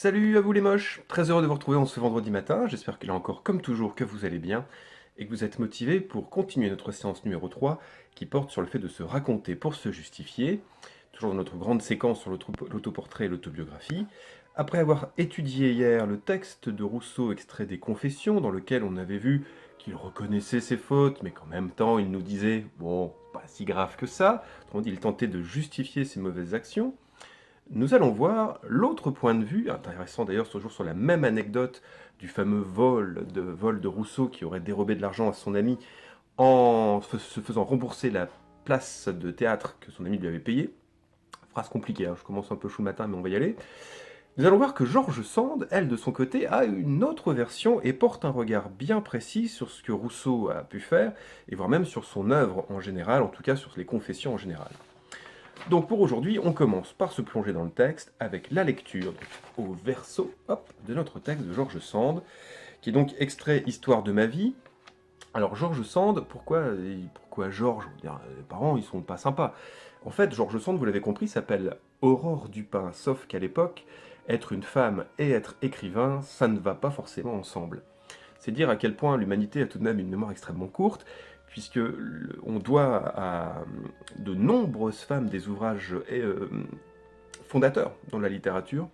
Salut à vous les moches, très heureux de vous retrouver en ce vendredi matin, j'espère qu'il est encore comme toujours que vous allez bien et que vous êtes motivés pour continuer notre séance numéro 3 qui porte sur le fait de se raconter pour se justifier, toujours dans notre grande séquence sur l'autoportrait et l'autobiographie. Après avoir étudié hier le texte de Rousseau extrait des Confessions dans lequel on avait vu qu'il reconnaissait ses fautes mais qu'en même temps il nous disait « bon, pas si grave que ça », autrement dit il tentait de justifier ses mauvaises actions. Nous allons voir l'autre point de vue, intéressant d'ailleurs toujours sur la même anecdote du fameux vol de Rousseau qui aurait dérobé de l'argent à son ami en se faisant rembourser la place de théâtre que son ami lui avait payée. Phrase compliquée, je commence un peu chaud le matin mais on va y aller. Nous allons voir que George Sand, elle de son côté, a une autre version et porte un regard bien précis sur ce que Rousseau a pu faire, et voire même sur son œuvre en général, en tout cas sur les confessions en général. Donc pour aujourd'hui, on commence par se plonger dans le texte avec la lecture au verso de notre texte de George Sand, qui est donc extrait Histoire de ma vie. Alors George Sand, pourquoi Georges? Les parents, ils sont pas sympas. En fait, George Sand, vous l'avez compris, s'appelle Aurore Dupin, sauf qu'à l'époque, être une femme et être écrivain, ça ne va pas forcément ensemble. C'est dire à quel point l'humanité a tout de même une mémoire extrêmement courte, puisque on doit à de nombreuses femmes des ouvrages fondateurs dans la littérature.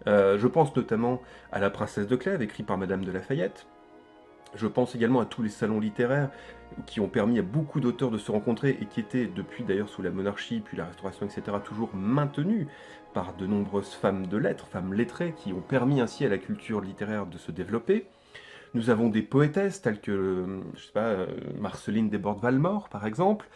Je pense notamment à La Princesse de Clèves, écrit par Madame de Lafayette. Je pense également à tous les salons littéraires qui ont permis à beaucoup d'auteurs de se rencontrer et qui étaient, depuis d'ailleurs sous la monarchie, puis la Restauration, etc., toujours maintenus par de nombreuses femmes de lettres, femmes lettrées, qui ont permis ainsi à la culture littéraire de se développer. Nous avons des poétesses telles que, je sais pas, Marceline Desbordes-Valmore, par exemple.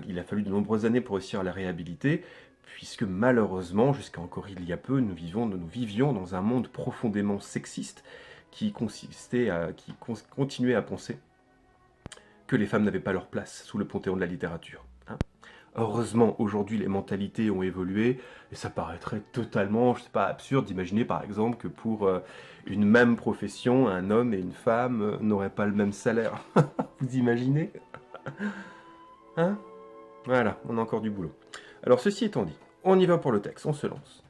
Il a fallu de nombreuses années pour réussir à la réhabiliter, puisque malheureusement, jusqu'à encore il y a peu, nous vivions dans un monde profondément sexiste qui continuait à penser que les femmes n'avaient pas leur place sous le panthéon de la littérature. Heureusement, aujourd'hui, les mentalités ont évolué, et ça paraîtrait totalement, je sais pas, absurde d'imaginer par exemple que pour une même profession, un homme et une femme n'auraient pas le même salaire. Vous imaginez? Hein? Voilà, on a encore du boulot. Alors ceci étant dit, on y va pour le texte, on se lance.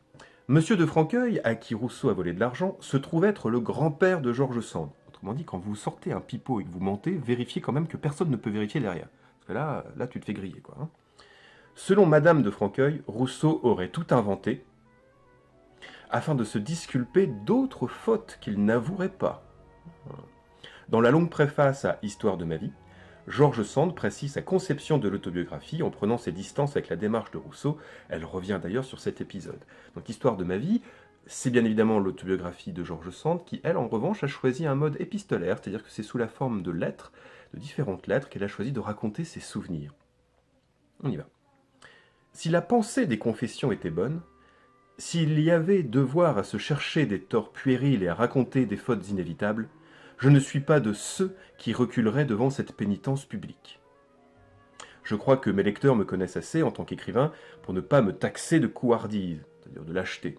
Monsieur de Franqueuil, à qui Rousseau a volé de l'argent, se trouve être le grand-père de George Sand. Autrement dit, quand vous sortez un pipeau et que vous mentez, vérifiez quand même que personne ne peut vérifier derrière. Parce que là tu te fais griller, quoi. Selon Madame de Franqueuil, Rousseau aurait tout inventé afin de se disculper d'autres fautes qu'il n'avouerait pas. Dans la longue préface à Histoire de ma vie, George Sand précise sa conception de l'autobiographie en prenant ses distances avec la démarche de Rousseau. Elle revient d'ailleurs sur cet épisode. Donc Histoire de ma vie, c'est bien évidemment l'autobiographie de George Sand qui, elle, en revanche, a choisi un mode épistolaire, c'est-à-dire que c'est sous la forme de lettres, de différentes lettres, qu'elle a choisi de raconter ses souvenirs. On y va. Si la pensée des confessions était bonne, s'il y avait devoir à se chercher des torts puérils et à raconter des fautes inévitables, je ne suis pas de ceux qui reculeraient devant cette pénitence publique. Je crois que mes lecteurs me connaissent assez en tant qu'écrivain pour ne pas me taxer de couardise, c'est-à-dire de lâcheté.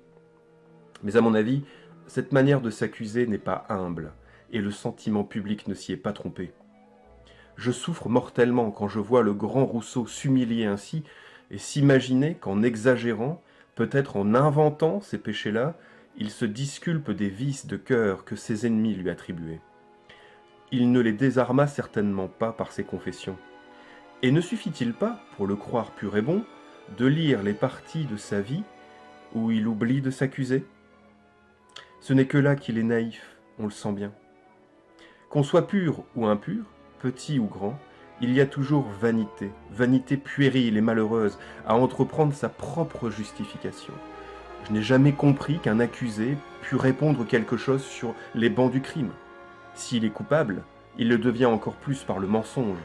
Mais à mon avis, cette manière de s'accuser n'est pas humble, et le sentiment public ne s'y est pas trompé. Je souffre mortellement quand je vois le grand Rousseau s'humilier ainsi et s'imaginer qu'en exagérant, peut-être en inventant ces péchés-là, il se disculpe des vices de cœur que ses ennemis lui attribuaient. Il ne les désarma certainement pas par ses confessions. Et ne suffit-il pas, pour le croire pur et bon, de lire les parties de sa vie où il oublie de s'accuser? Ce n'est que là qu'il est naïf, on le sent bien. Qu'on soit pur ou impur, petit ou grand, il y a toujours vanité, vanité puérile et malheureuse, à entreprendre sa propre justification. Je n'ai jamais compris qu'un accusé pût répondre quelque chose sur les bancs du crime. S'il est coupable, il le devient encore plus par le mensonge.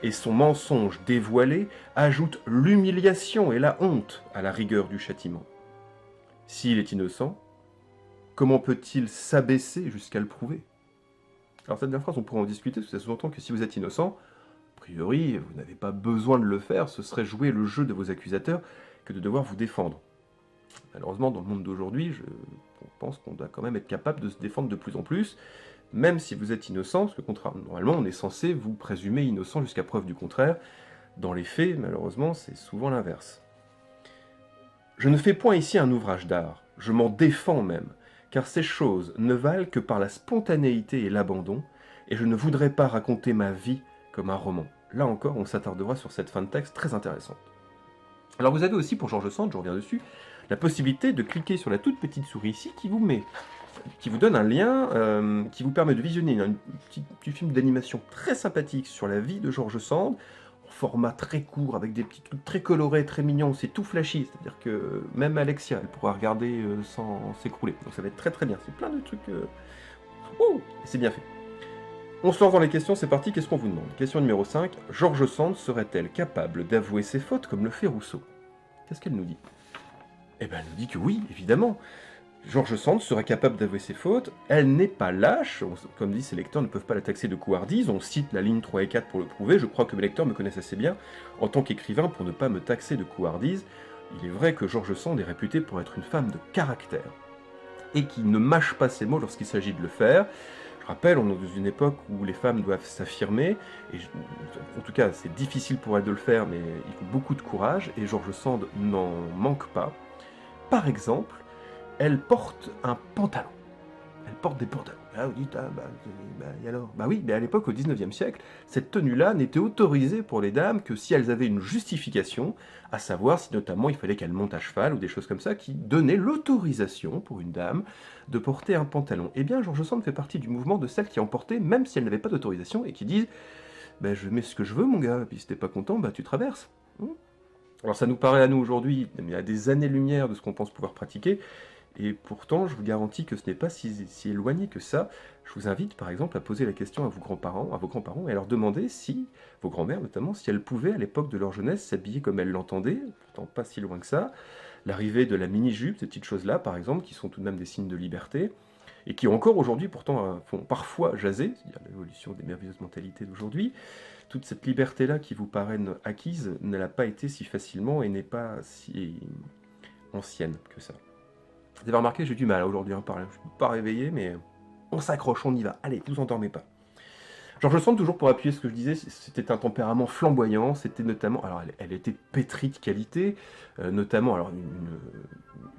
Et son mensonge dévoilé ajoute l'humiliation et la honte à la rigueur du châtiment. S'il est innocent, comment peut-il s'abaisser jusqu'à le prouver? Alors cette dernière phrase, on pourrait en discuter, parce que ça sous-entend que si vous êtes innocent, a priori, vous n'avez pas besoin de le faire, ce serait jouer le jeu de vos accusateurs que de devoir vous défendre. Malheureusement, dans le monde d'aujourd'hui, je pense qu'on doit quand même être capable de se défendre de plus en plus, même si vous êtes innocent, parce que normalement, on est censé vous présumer innocent jusqu'à preuve du contraire. Dans les faits, malheureusement, c'est souvent l'inverse. Je ne fais point ici un ouvrage d'art, Je m'en défends même, car ces choses ne valent que par la spontanéité et l'abandon, et je ne voudrais pas raconter ma vie comme un roman. Là encore, on s'attardera sur cette fin de texte très intéressante. Alors vous avez aussi pour George Sand, je reviens dessus, la possibilité de cliquer sur la toute petite souris ici qui vous donne un lien qui vous permet de visionner un petit film d'animation très sympathique sur la vie de George Sand, en format très court, avec des petits trucs très colorés, très mignons, c'est tout flashy, c'est-à-dire que même Alexia, elle pourra regarder sans s'écrouler. Donc ça va être très très bien, c'est plein de trucs... c'est bien fait. On se lance dans les questions, c'est parti, qu'est-ce qu'on vous demande? Question numéro 5, George Sand serait-elle capable d'avouer ses fautes comme le fait Rousseau? Qu'est-ce qu'elle nous dit? Eh bien, elle nous dit que oui, évidemment. George Sand serait capable d'avouer ses fautes, elle n'est pas lâche, comme dit, ses lecteurs ne peuvent pas la taxer de couardise, on cite la ligne 3 et 4 pour le prouver, je crois que mes lecteurs me connaissent assez bien en tant qu'écrivain pour ne pas me taxer de couardise. Il est vrai que George Sand est réputée pour être une femme de caractère, et qui ne mâche pas ses mots lorsqu'il s'agit de le faire. Je rappelle, on est dans une époque où les femmes doivent s'affirmer, et en tout cas c'est difficile pour elles de le faire, mais il faut beaucoup de courage, et George Sand n'en manque pas. Par exemple, elle porte un pantalon. Elle porte des pantalons. Là, vous dites, et alors? Bah oui, mais à l'époque, au 19e siècle, cette tenue-là n'était autorisée pour les dames que si elles avaient une justification, à savoir si notamment il fallait qu'elles montent à cheval ou des choses comme ça, qui donnaient l'autorisation pour une dame de porter un pantalon. Eh bien, George Sand fait partie du mouvement de celles qui en portaient, même si elles n'avaient pas d'autorisation, et qui disent, je mets ce que je veux, mon gars, et puis si t'es pas content, tu traverses. Alors ça nous paraît à nous aujourd'hui, il y a des années-lumière de ce qu'on pense pouvoir pratiquer, et pourtant, je vous garantis que ce n'est pas si éloigné que ça. Je vous invite par exemple à poser la question à vos grands-parents, et à leur demander si, vos grands-mères notamment, si elles pouvaient à l'époque de leur jeunesse s'habiller comme elles l'entendaient, pourtant pas si loin que ça. L'arrivée de la mini-jupe, ces petites choses-là par exemple, qui sont tout de même des signes de liberté, et qui encore aujourd'hui pourtant font parfois jaser, c'est-à-dire l'évolution des merveilleuses mentalités d'aujourd'hui. Toute cette liberté-là qui vous paraît acquise ne l'a pas été si facilement et n'est pas si ancienne que ça. Vous avez remarqué, j'ai du mal aujourd'hui à parler. Je ne suis pas réveillé, mais on s'accroche, on y va. Allez, vous endormez pas. George Sand, toujours pour appuyer ce que je disais, c'était un tempérament flamboyant, c'était notamment, alors elle était pétrie de qualité, notamment alors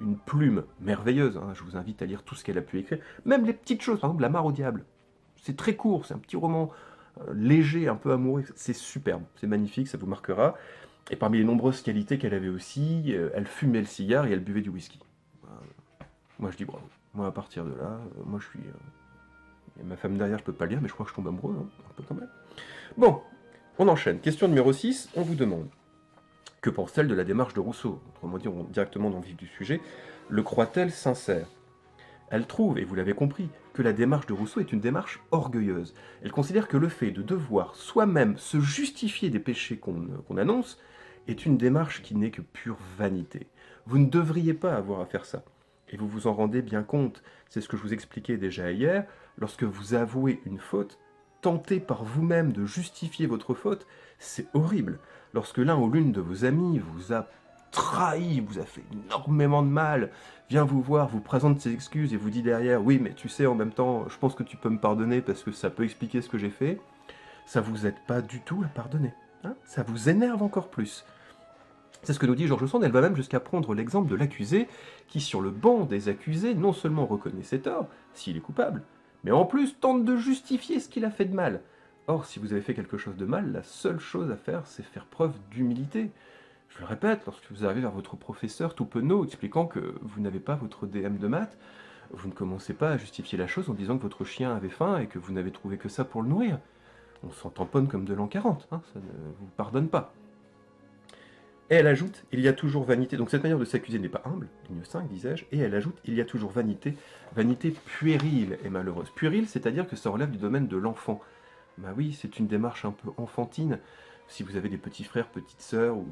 une plume merveilleuse, hein, je vous invite à lire tout ce qu'elle a pu écrire, même les petites choses, par exemple La Mare au diable, c'est très court, c'est un petit roman léger, un peu amoureux, c'est superbe, c'est magnifique, ça vous marquera, et parmi les nombreuses qualités qu'elle avait aussi, elle fumait le cigare et elle buvait du whisky. Moi je dis bravo. Moi à partir de là, moi je suis... Et ma femme derrière, je peux pas le dire, mais je crois que je tombe amoureux, hein, un peu quand même. Bon, on enchaîne. Question numéro 6, on vous demande. Que pense-t-elle de la démarche de Rousseau? Autrement dit, on est directement dans le vif du sujet. Le croit-elle sincère? Elle trouve, et vous l'avez compris, que la démarche de Rousseau est une démarche orgueilleuse. Elle considère que le fait de devoir soi-même se justifier des péchés qu'on annonce est une démarche qui n'est que pure vanité. Vous ne devriez pas avoir à faire ça. Et vous vous en rendez bien compte, c'est ce que je vous expliquais déjà hier, lorsque vous avouez une faute, tentez par vous-même de justifier votre faute, c'est horrible. Lorsque l'un ou l'une de vos amis vous a trahi, vous a fait énormément de mal, vient vous voir, vous présente ses excuses et vous dit derrière, oui mais tu sais en même temps, je pense que tu peux me pardonner parce que ça peut expliquer ce que j'ai fait, ça vous aide pas du tout à pardonner. Hein, ça vous énerve encore plus. C'est ce que nous dit George Sand, elle va même jusqu'à prendre l'exemple de l'accusé, qui sur le banc des accusés non seulement reconnaît ses torts, s'il est coupable, mais en plus tente de justifier ce qu'il a fait de mal. Or, si vous avez fait quelque chose de mal, la seule chose à faire, c'est faire preuve d'humilité. Je le répète, lorsque vous arrivez vers votre professeur tout penaud expliquant que vous n'avez pas votre DM de maths, vous ne commencez pas à justifier la chose en disant que votre chien avait faim et que vous n'avez trouvé que ça pour le nourrir. On s'en tamponne comme de l'an 40, hein, ça ne vous pardonne pas. Et elle ajoute, il y a toujours vanité. Donc cette manière de s'accuser n'est pas humble, ligne 5, disais-je. Et elle ajoute, il y a toujours vanité. Vanité puérile et malheureuse. Puérile, c'est-à-dire que ça relève du domaine de l'enfant. Bah oui, c'est une démarche un peu enfantine. Si vous avez des petits frères, petites sœurs, ou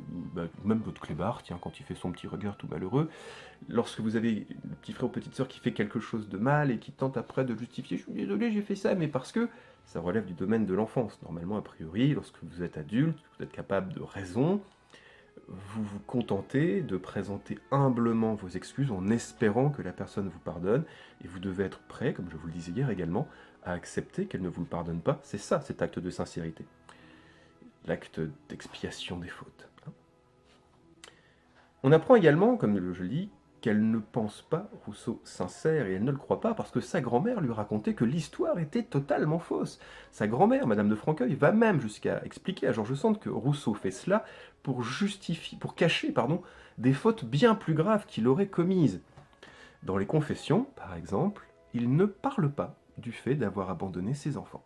même votre clébard, tiens, quand il fait son petit regard tout malheureux, lorsque vous avez le petit frère ou petite sœur qui fait quelque chose de mal et qui tente après de justifier, je suis désolé, j'ai fait ça, mais parce que ça relève du domaine de l'enfance. Normalement, a priori, lorsque vous êtes adulte, vous êtes capable de raison, vous vous contentez de présenter humblement vos excuses en espérant que la personne vous pardonne, et vous devez être prêt, comme je vous le disais hier également, à accepter qu'elle ne vous le pardonne pas. C'est ça, cet acte de sincérité. L'acte d'expiation des fautes. On apprend également, comme je le dis, qu'elle ne pense pas Rousseau sincère, et elle ne le croit pas, parce que sa grand-mère lui racontait que l'histoire était totalement fausse. Sa grand-mère, Madame de Franqueuil, va même jusqu'à expliquer à George Sand que Rousseau fait cela pour cacher, des fautes bien plus graves qu'il aurait commises. Dans les Confessions, par exemple, il ne parle pas du fait d'avoir abandonné ses enfants.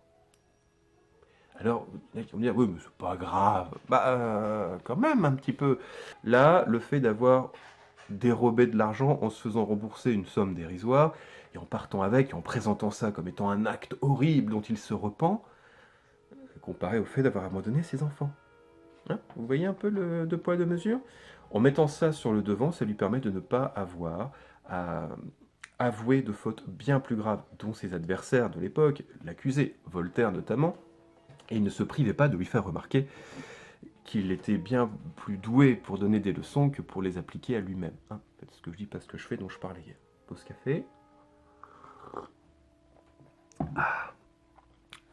Alors, il y en a qui vont me dire, oui, mais c'est pas grave. Quand même, un petit peu. Là, le fait d'avoir dérobé de l'argent en se faisant rembourser une somme dérisoire, et en partant avec, et en présentant ça comme étant un acte horrible dont il se repent, comparé au fait d'avoir abandonné ses enfants. Hein, vous voyez un peu le deux poids, deux mesures? En mettant ça sur le devant, ça lui permet de ne pas avoir à avouer de fautes bien plus graves, dont ses adversaires de l'époque, l'accusé, Voltaire notamment, et il ne se privait pas de lui faire remarquer qu'il était bien plus doué pour donner des leçons que pour les appliquer à lui-même. Hein, faites ce que je dis, pas ce que je fais, dont je parlais hier. Pause café.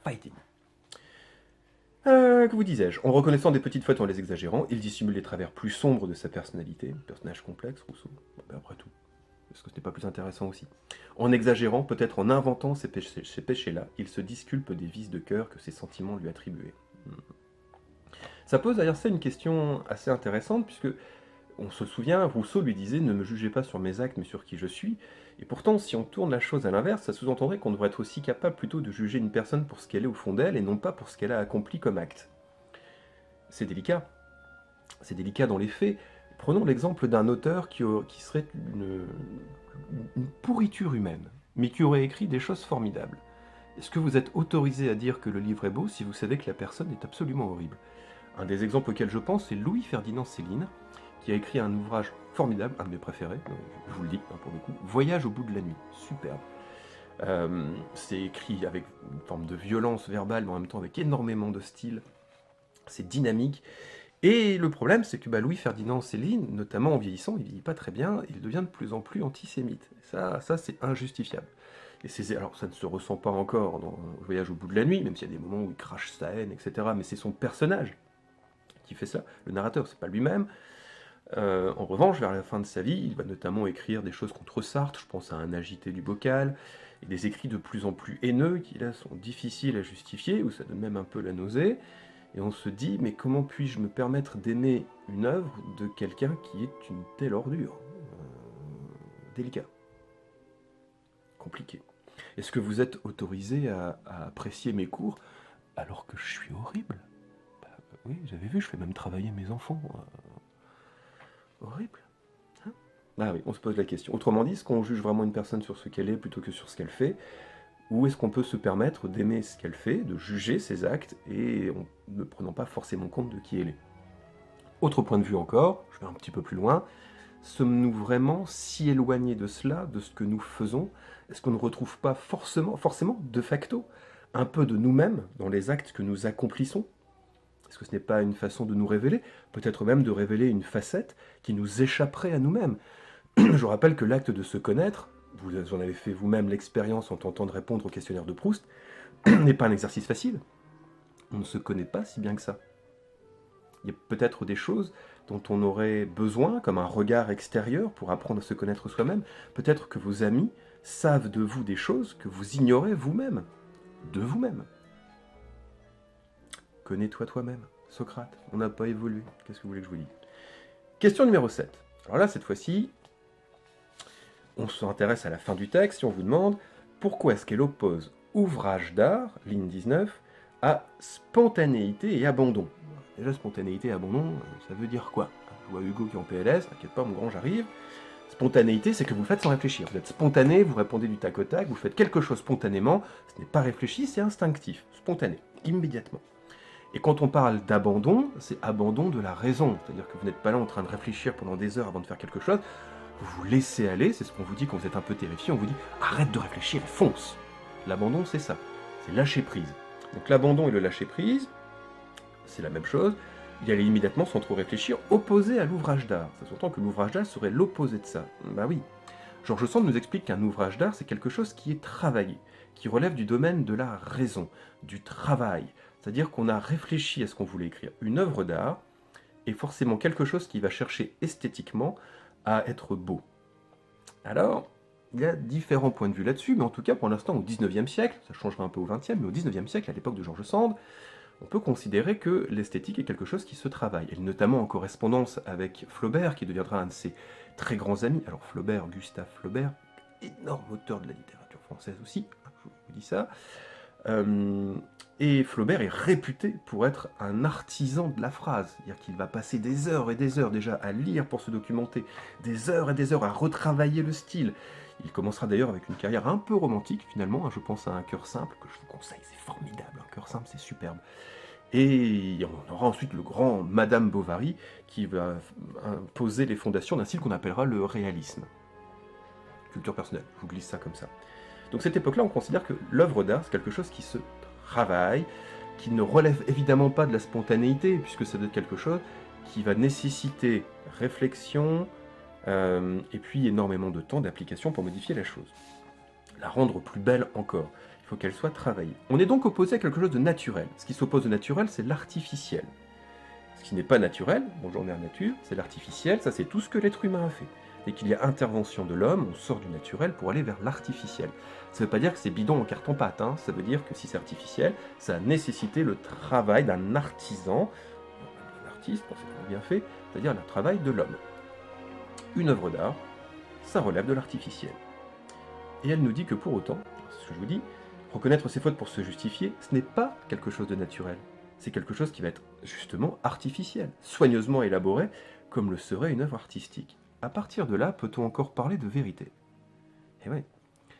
Fighting. Que vous disais-je? En reconnaissant des petites fautes en les exagérant, il dissimule les travers plus sombres de sa personnalité, personnage complexe, Rousseau, après tout. Est-ce que ce n'est pas plus intéressant aussi? En exagérant, peut-être en inventant ces péchés-là, il se disculpe des vices de cœur que ses sentiments lui attribuaient. Ça pose d'ailleurs ça une question assez intéressante, puisque on se souvient, Rousseau lui disait « Ne me jugez pas sur mes actes, mais sur qui je suis ». Et pourtant, si on tourne la chose à l'inverse, ça sous-entendrait qu'on devrait être aussi capable plutôt de juger une personne pour ce qu'elle est au fond d'elle, et non pas pour ce qu'elle a accompli comme acte. C'est délicat. C'est délicat dans les faits. Prenons l'exemple d'un auteur qui serait une pourriture humaine, mais qui aurait écrit des choses formidables. Est-ce que vous êtes autorisé à dire que le livre est beau si vous savez que la personne est absolument horrible? Un des exemples auxquels je pense, c'est Louis-Ferdinand Céline, qui a écrit un ouvrage formidable, un de mes préférés, je vous le dis pour le coup, Voyage au bout de la nuit, superbe. C'est écrit avec une forme de violence verbale, mais en même temps avec énormément de style, c'est dynamique. Et le problème, c'est que Louis-Ferdinand Céline, notamment en vieillissant, il vieillit pas très bien, il devient de plus en plus antisémite. Ça c'est injustifiable. Et alors, ça ne se ressent pas encore dans Voyage au bout de la nuit, même s'il y a des moments où il crache sa haine, etc. Mais c'est son personnage qui fait ça. Le narrateur, c'est pas lui-même. En revanche, vers la fin de sa vie, il va notamment écrire des choses contre Sartre, je pense à Un agité du bocal, et des écrits de plus en plus haineux, qui là sont difficiles à justifier, où ça donne même un peu la nausée. Et on se dit, mais comment puis-je me permettre d'aimer une œuvre de quelqu'un qui est une telle ordure? Délicat. Compliqué. Est-ce que vous êtes autorisé à apprécier mes cours alors que je suis horrible? Oui, vous avez vu, je fais même travailler mes enfants. Horrible. Hein? Ah oui, on se pose la question. Autrement dit, est-ce qu'on juge vraiment une personne sur ce qu'elle est plutôt que sur ce qu'elle fait? Ou est-ce qu'on peut se permettre d'aimer ce qu'elle fait, de juger ses actes, et en ne prenant pas forcément compte de qui elle est? Autre point de vue encore, je vais un petit peu plus loin, sommes-nous vraiment si éloignés de cela, de ce que nous faisons? Est-ce qu'on ne retrouve pas forcément, de facto, un peu de nous-mêmes dans les actes que nous accomplissons? Est-ce que ce n'est pas une façon de nous révéler? Peut-être même de révéler une facette qui nous échapperait à nous-mêmes. Je rappelle que l'acte de se connaître, vous en avez fait vous-même l'expérience en tentant de répondre au questionnaire de Proust, n'est pas un exercice facile. On ne se connaît pas si bien que ça. Il y a peut-être des choses dont on aurait besoin, comme un regard extérieur, pour apprendre à se connaître soi-même. Peut-être que vos amis savent de vous des choses que vous ignorez vous-même, de vous-même. Connais-toi toi-même. Socrate, on n'a pas évolué. Qu'est-ce que vous voulez que je vous dise? Question numéro 7. Alors là, cette fois-ci, on s'intéresse à la fin du texte et on vous demande pourquoi est-ce qu'elle oppose ouvrage d'art, ligne 19, à spontanéité et abandon. Déjà, spontanéité et abandon, ça veut dire quoi? Je vois Hugo qui est en PLS, t'inquiète pas, mon grand, j'arrive. Spontanéité, c'est que vous le faites sans réfléchir. Vous êtes spontané, vous répondez du tac au tac, vous faites quelque chose spontanément, ce n'est pas réfléchi, c'est instinctif, spontané, immédiatement. Et quand on parle d'abandon, c'est abandon de la raison, c'est-à-dire que vous n'êtes pas là en train de réfléchir pendant des heures avant de faire quelque chose, vous vous laissez aller, c'est ce qu'on vous dit quand vous êtes un peu terrifié, on vous dit arrête de réfléchir et fonce. L'abandon, c'est ça, c'est lâcher prise. Donc l'abandon et le lâcher prise, c'est la même chose, y aller immédiatement sans trop réfléchir, opposé à l'ouvrage d'art. Ça s'entend que l'ouvrage d'art serait l'opposé de ça. Bah oui. George Sand nous explique qu'un ouvrage d'art, c'est quelque chose qui est travaillé, qui relève du domaine de la raison, du travail. C'est-à-dire qu'on a réfléchi à ce qu'on voulait écrire. Une œuvre d'art est forcément quelque chose qui va chercher esthétiquement à être beau. Alors, il y a différents points de vue là-dessus, mais en tout cas, pour l'instant, au XIXe siècle, ça changera un peu au XXe, mais au XIXe siècle, à l'époque de George Sand, on peut considérer que l'esthétique est quelque chose qui se travaille, et notamment en correspondance avec Flaubert, qui deviendra un de ses très grands amis. Alors Flaubert, Gustave Flaubert, énorme auteur de la littérature française aussi, je vous dis ça. Et Flaubert est réputé pour être un artisan de la phrase, c'est-à-dire qu'il va passer des heures et des heures déjà à lire pour se documenter, des heures et des heures à retravailler le style. Il commencera d'ailleurs avec une carrière un peu romantique finalement, je pense à Un cœur simple, que je vous conseille, c'est formidable, Un cœur simple, c'est superbe. Et on aura ensuite le grand Madame Bovary qui va poser les fondations d'un style qu'on appellera le réalisme. Culture personnelle, je vous glisse ça comme ça. Donc cette époque-là, on considère que l'œuvre d'art, c'est quelque chose qui se travaille, qui ne relève évidemment pas de la spontanéité, puisque ça doit être quelque chose qui va nécessiter réflexion, et puis énormément de temps d'application pour modifier la chose. La rendre plus belle encore. Il faut qu'elle soit travaillée. On est donc opposé à quelque chose de naturel. Ce qui s'oppose au naturel, c'est l'artificiel. Ce qui n'est pas naturel, bonjour mère nature, c'est l'artificiel, ça c'est tout ce que l'être humain a fait. Dès qu'il y a intervention de l'homme, on sort du naturel pour aller vers l'artificiel. Ça ne veut pas dire que c'est bidon en carton-pâte, hein. Ça veut dire que si c'est artificiel, ça a nécessité le travail d'un artisan, d'un artiste, quand c'est bien fait, c'est-à-dire le travail de l'homme. Une œuvre d'art, ça relève de l'artificiel. Et elle nous dit que pour autant, c'est ce que je vous dis, reconnaître ses fautes pour se justifier, ce n'est pas quelque chose de naturel. C'est quelque chose qui va être justement artificiel, soigneusement élaboré, comme le serait une œuvre artistique. À partir de là, peut-on encore parler de vérité? Et oui.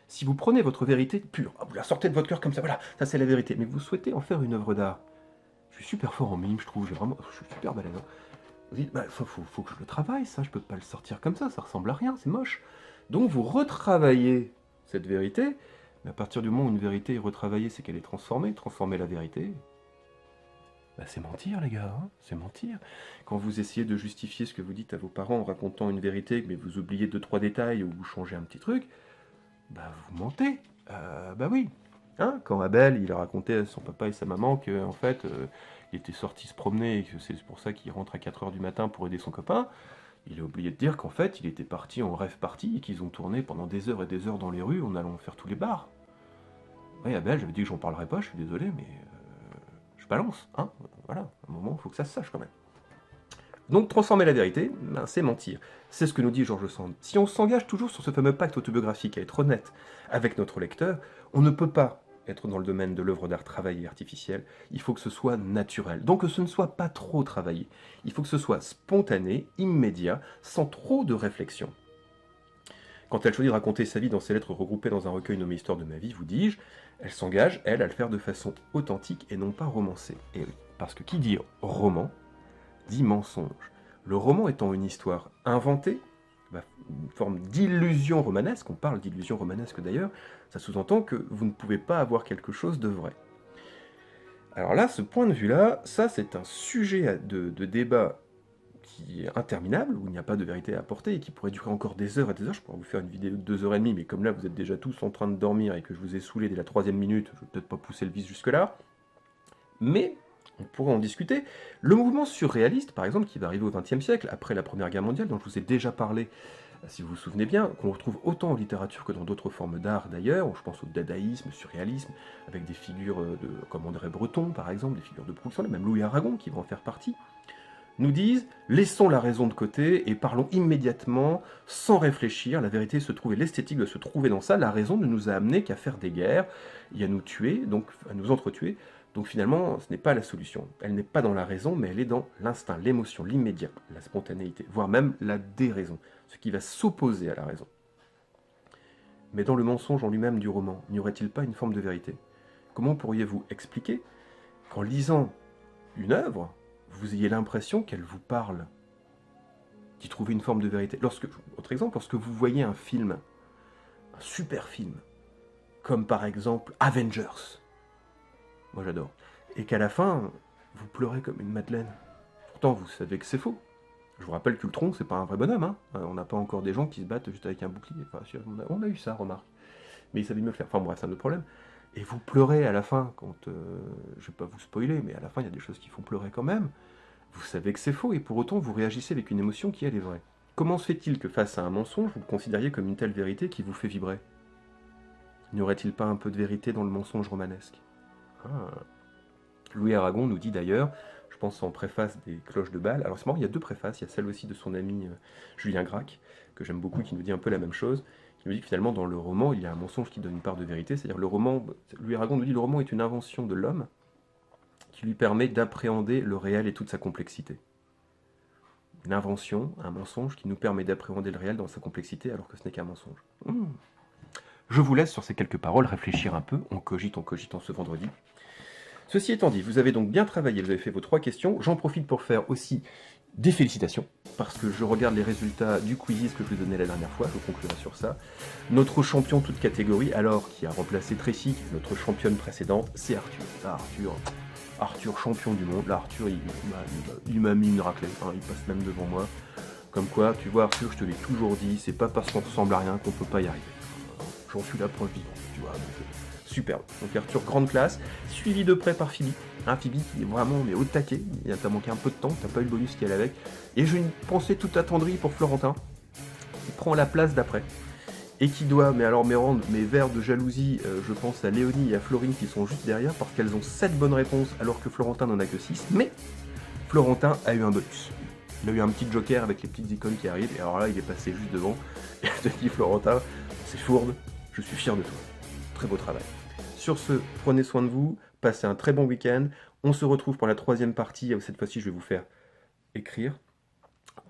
Si vous prenez votre vérité pure, vous la sortez de votre cœur comme ça, voilà, ça c'est la vérité, mais vous souhaitez en faire une œuvre d'art. Je suis super fort en mime, je trouve, je suis super balèze. Hein. Vous dites, faut que je le travaille, ça, je peux pas le sortir comme ça ressemble à rien, c'est moche. Donc vous retravaillez cette vérité, mais à partir du moment où une vérité est retravaillée, c'est qu'elle est transformée. Transformer la vérité, c'est mentir, les gars, hein, c'est mentir. Quand vous essayez de justifier ce que vous dites à vos parents en racontant une vérité, mais vous oubliez 2-3 détails ou vous changez un petit truc, vous mentez. Oui. Hein, quand Abel, il a raconté à son papa et sa maman qu'en fait, il était sorti se promener et que c'est pour ça qu'il rentre à 4h du matin pour aider son copain, il a oublié de dire qu'en fait, il était parti en rêve party et qu'ils ont tourné pendant des heures et des heures dans les rues en allant faire tous les bars. Oui, Abel, j'avais dit que j'en parlerai pas, je suis désolé, mais je balance, hein. Voilà, à un moment, il faut que ça se sache quand même. Donc, transformer la vérité, c'est mentir. C'est ce que nous dit George Sand. Si on s'engage toujours sur ce fameux pacte autobiographique à être honnête avec notre lecteur, on ne peut pas être dans le domaine de l'œuvre d'art travaillée et artificielle. Il faut que ce soit naturel. Donc que ce ne soit pas trop travaillé. Il faut que ce soit spontané, immédiat, sans trop de réflexion. Quand elle choisit de raconter sa vie dans ses lettres regroupées dans un recueil nommé Histoire de ma vie, vous dis-je, elle s'engage, elle, à le faire de façon authentique et non pas romancée. Et oui, parce que qui dit roman, dit mensonge. Le roman étant une histoire inventée, une forme d'illusion romanesque, on parle d'illusion romanesque d'ailleurs, ça sous-entend que vous ne pouvez pas avoir quelque chose de vrai. Alors là, ce point de vue-là, ça c'est un sujet de débat qui est interminable, où il n'y a pas de vérité à apporter et qui pourrait durer encore des heures et des heures. Je pourrais vous faire une vidéo de 2h30, mais comme là vous êtes déjà tous en train de dormir et que je vous ai saoulé dès la 3e minute, je ne vais peut-être pas pousser le vice jusque-là. Mais on pourrait en discuter. Le mouvement surréaliste, par exemple, qui va arriver au XXe siècle, après la Première Guerre mondiale, dont je vous ai déjà parlé, si vous vous souvenez bien, qu'on retrouve autant en littérature que dans d'autres formes d'art d'ailleurs, je pense au dadaïsme, surréalisme, avec des figures comme André Breton, par exemple, des figures de Proust, même Louis Aragon qui va en faire partie, nous disent « Laissons la raison de côté et parlons immédiatement, sans réfléchir, la vérité se trouve et l'esthétique doit se trouver dans ça, la raison ne nous a amené qu'à faire des guerres, et à nous tuer, donc à nous entretuer, donc finalement, ce n'est pas la solution. Elle n'est pas dans la raison, mais elle est dans l'instinct, l'émotion, l'immédiat, la spontanéité, voire même la déraison, ce qui va s'opposer à la raison. Mais dans le mensonge en lui-même du roman, n'y aurait-il pas une forme de vérité? Comment pourriez-vous expliquer qu'en lisant une œuvre, vous ayez l'impression qu'elle vous parle, d'y trouver une forme de vérité? Autre exemple, lorsque vous voyez un film, un super film, comme par exemple Avengers, moi j'adore, et qu'à la fin, vous pleurez comme une madeleine. Pourtant, vous savez que c'est faux. Je vous rappelle qu'Ultron, c'est pas un vrai bonhomme, hein. On n'a pas encore des gens qui se battent juste avec un bouclier. Enfin, on a eu ça, remarque. Mais il savait mieux le faire. Enfin bref, c'est un autre problème. Et vous pleurez à la fin, quand... je vais pas vous spoiler, mais à la fin, il y a des choses qui font pleurer quand même. Vous savez que c'est faux, et pour autant, vous réagissez avec une émotion qui, elle, est vraie. Comment se fait-il que face à un mensonge, vous le considériez comme une telle vérité qui vous fait vibrer? N'y aurait-il pas un peu de vérité dans le mensonge romanesque? Ah. Louis Aragon nous dit d'ailleurs, je pense en préface des Cloches de Bâle, alors c'est marrant, il y a 2 préfaces, il y a celle aussi de son ami Julien Gracq, que j'aime beaucoup, qui nous dit un peu la même chose, qui nous dit que finalement dans le roman, il y a un mensonge qui donne une part de vérité, c'est-à-dire le roman, Louis Aragon nous dit, le roman est une invention de l'homme qui lui permet d'appréhender le réel et toute sa complexité. Une invention, un mensonge qui nous permet d'appréhender le réel dans sa complexité alors que ce n'est qu'un mensonge. Je vous laisse sur ces quelques paroles réfléchir un peu, on cogite en ce vendredi. Ceci étant dit, vous avez donc bien travaillé, vous avez fait vos 3 questions. J'en profite pour faire aussi des félicitations, parce que je regarde les résultats du quiz que je vous ai donné la dernière fois, je conclurai sur ça. Notre champion toute catégorie, alors, qui a remplacé Tracy, notre championne précédente, c'est Arthur. Là, Arthur, champion du monde. Là, Arthur, il m'a mis une raclée, hein, il passe même devant moi. Comme quoi, tu vois Arthur, je te l'ai toujours dit, c'est pas parce qu'on ressemble à rien qu'on peut pas y arriver. J'en suis la preuve vivante, tu vois. Superbe. Donc Arthur, grande classe, suivi de près par Phoebe. Hein, Phoebe qui est vraiment mais au taquet, t'as manqué un peu de temps, t'as pas eu le bonus qui allait avec. Et j'ai une pensée toute attendrie pour Florentin, qui prend la place d'après. Et qui doit, mais alors mes rendre mes verres de jalousie, je pense à Léonie et à Florine qui sont juste derrière, parce qu'elles ont 7 bonnes réponses alors que Florentin n'en a que 6. Mais Florentin a eu un bonus. Il a eu un petit joker avec les petites icônes qui arrivent, et alors là il est passé juste devant. Et je te dis Florentin, c'est fourbe, je suis fier de toi. Très beau travail. Sur ce, prenez soin de vous, passez un très bon week-end. On se retrouve pour la 3e partie. Cette fois-ci, je vais vous faire écrire.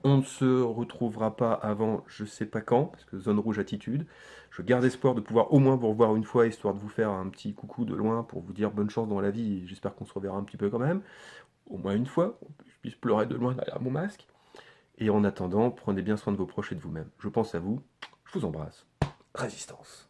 On ne se retrouvera pas avant je sais pas quand, parce que zone rouge attitude. Je garde espoir de pouvoir au moins vous revoir une fois, histoire de vous faire un petit coucou de loin pour vous dire bonne chance dans la vie. Et j'espère qu'on se reverra un petit peu quand même. Au moins une fois, que je puisse pleurer de loin derrière mon masque. Et en attendant, prenez bien soin de vos proches et de vous-même. Je pense à vous. Je vous embrasse. Résistance.